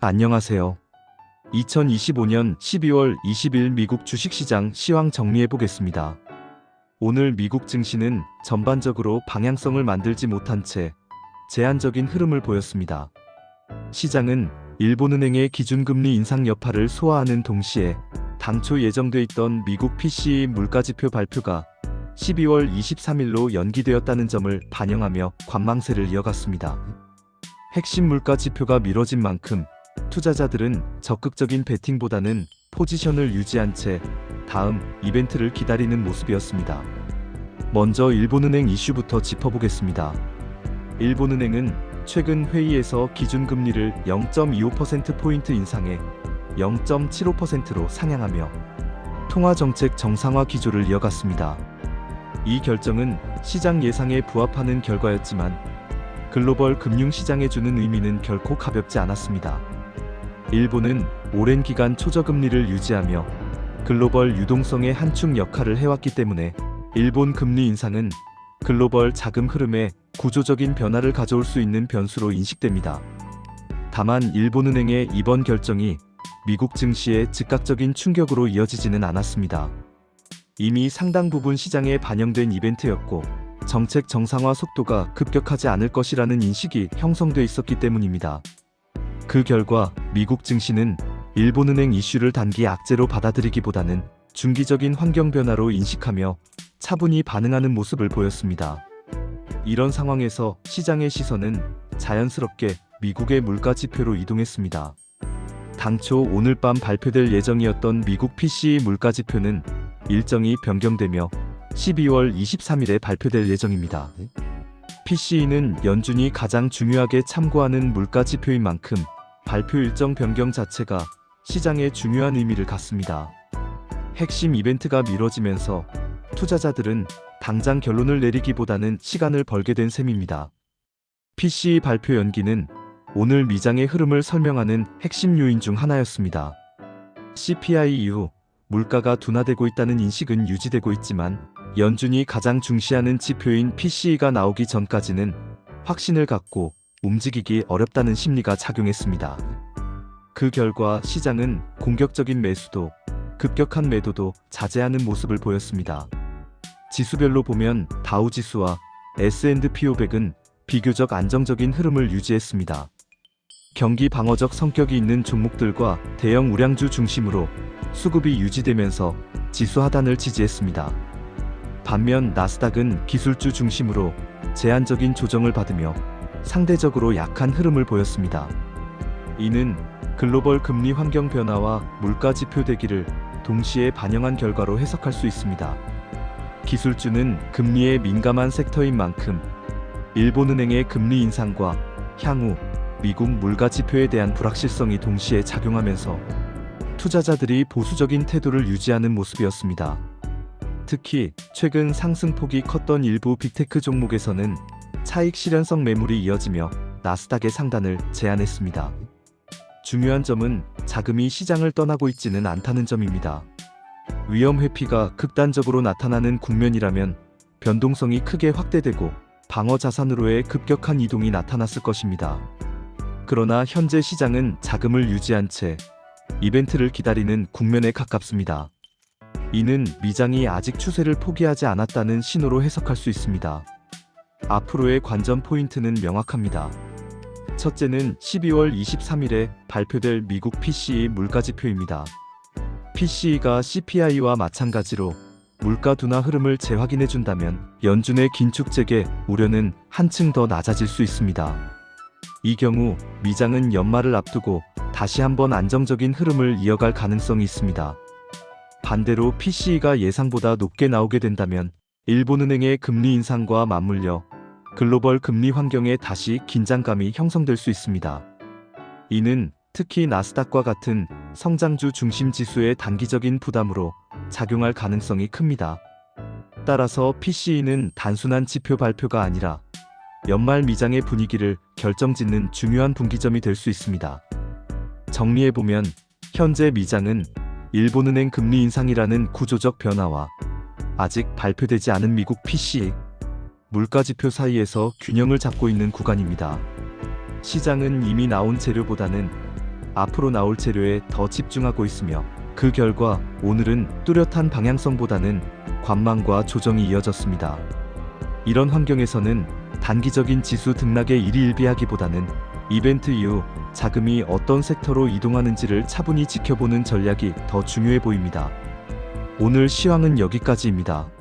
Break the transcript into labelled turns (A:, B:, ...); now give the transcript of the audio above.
A: 안녕하세요. 2025년 12월 20일 미국 주식시장 시황 정리해 보겠습니다. 오늘 미국 증시는 전반적으로 방향성을 만들지 못한 채 제한적인 흐름을 보였습니다. 시장은 일본은행의 기준금리 인상 여파를 소화하는 동시에 당초 예정돼 있던 미국 PCE 물가지표 발표가 12월 23일로 연기되었다는 점을 반영하며 관망세를 이어갔습니다. 핵심 물가지표가 미뤄진 만큼 투자자들은 적극적인 베팅보다는 포지션을 유지한 채 다음 이벤트를 기다리는 모습이었습니다. 먼저 일본은행 이슈부터 짚어보겠습니다. 일본은행은 최근 회의에서 기준금리를 0.25%포인트 인상해 0.75%로 상향하며 통화정책 정상화 기조를 이어갔습니다. 이 결정은 시장 예상에 부합하는 결과였지만 글로벌 금융시장에 주는 의미는 결코 가볍지 않았습니다. 일본은 오랜 기간 초저금리를 유지하며 글로벌 유동성의 한 축 역할을 해왔기 때문에 일본 금리 인상은 글로벌 자금 흐름에 구조적인 변화를 가져올 수 있는 변수로 인식됩니다. 다만 일본은행의 이번 결정이 미국 증시에 즉각적인 충격으로 이어지지는 않았습니다. 이미 상당 부분 시장에 반영된 이벤트였고 정책 정상화 속도가 급격하지 않을 것이라는 인식이 형성돼 있었기 때문입니다. 그 결과 미국 증시는 일본은행 이슈를 단기 악재로 받아들이기보다는 중기적인 환경 변화로 인식하며 차분히 반응하는 모습을 보였습니다. 이런 상황에서 시장의 시선은 자연스럽게 미국의 물가 지표로 이동했습니다. 당초 오늘 밤 발표될 예정이었던 미국 PCE 물가 지표는 일정이 변경되며 12월 23일에 발표될 예정입니다. PCE는 연준이 가장 중요하게 참고하는 물가 지표인 만큼 발표 일정 변경 자체가 시장에 중요한 의미를 갖습니다. 핵심 이벤트가 미뤄지면서 투자자들은 당장 결론을 내리기보다는 시간을 벌게 된 셈입니다. PCE 발표 연기는 오늘 미장의 흐름을 설명하는 핵심 요인 중 하나였습니다. CPI 이후 물가가 둔화되고 있다는 인식은 유지되고 있지만 연준이 가장 중시하는 지표인 PCE가 나오기 전까지는 확신을 갖고 움직이기 어렵다는 심리가 작용했습니다. 그 결과 시장은 공격적인 매수도 급격한 매도도 자제하는 모습을 보였습니다. 지수별로 보면 다우지수와 S&P 500은 비교적 안정적인 흐름을 유지했습니다. 경기 방어적 성격이 있는 종목들과 대형 우량주 중심으로 수급이 유지되면서 지수 하단을 지지했습니다. 반면 나스닥은 기술주 중심으로 제한적인 조정을 받으며 상대적으로 약한 흐름을 보였습니다. 이는 글로벌 금리 환경 변화와 물가 지표 대기를 동시에 반영한 결과로 해석할 수 있습니다. 기술주는 금리에 민감한 섹터인 만큼 일본은행의 금리 인상과 향후 미국 물가 지표에 대한 불확실성이 동시에 작용하면서 투자자들이 보수적인 태도를 유지하는 모습이었습니다. 특히 최근 상승폭이 컸던 일부 빅테크 종목에서는 차익 실현성 매물이 이어지며 나스닥의 상단을 제한했습니다. 중요한 점은 자금이 시장을 떠나고 있지는 않다는 점입니다. 위험 회피가 극단적으로 나타나는 국면이라면 변동성이 크게 확대되고 방어 자산으로의 급격한 이동이 나타났을 것입니다. 그러나 현재 시장은 자금을 유지한 채 이벤트를 기다리는 국면에 가깝습니다. 이는 미장이 아직 추세를 포기하지 않았다는 신호로 해석할 수 있습니다. 앞으로의 관전 포인트는 명확합니다. 첫째는 12월 23일에 발표될 미국 PCE 물가지표입니다. PCE가 CPI와 마찬가지로 물가 둔화 흐름을 재확인해준다면 연준의 긴축재개 우려는 한층 더 낮아질 수 있습니다. 이 경우 미장은 연말을 앞두고 다시 한번 안정적인 흐름을 이어갈 가능성이 있습니다. 반대로 PCE가 예상보다 높게 나오게 된다면 일본은행의 금리 인상과 맞물려 글로벌 금리 환경에 다시 긴장감이 형성될 수 있습니다. 이는 특히 나스닥과 같은 성장주 중심 지수의 단기적인 부담으로 작용할 가능성이 큽니다. 따라서 PCE는 단순한 지표 발표가 아니라 연말 미장의 분위기를 결정짓는 중요한 분기점이 될 수 있습니다. 정리해보면 현재 미장은 일본은행 금리 인상이라는 구조적 변화와 아직 발표되지 않은 미국 PCE 물가지표 사이에서 균형을 잡고 있는 구간입니다. 시장은 이미 나온 재료보다는 앞으로 나올 재료에 더 집중하고 있으며 그 결과 오늘은 뚜렷한 방향성보다는 관망과 조정이 이어졌습니다. 이런 환경에서는 단기적인 지수 등락에 일희일비하기보다는 이벤트 이후 자금이 어떤 섹터로 이동하는지를 차분히 지켜보는 전략이 더 중요해 보입니다. 오늘 시황은 여기까지입니다.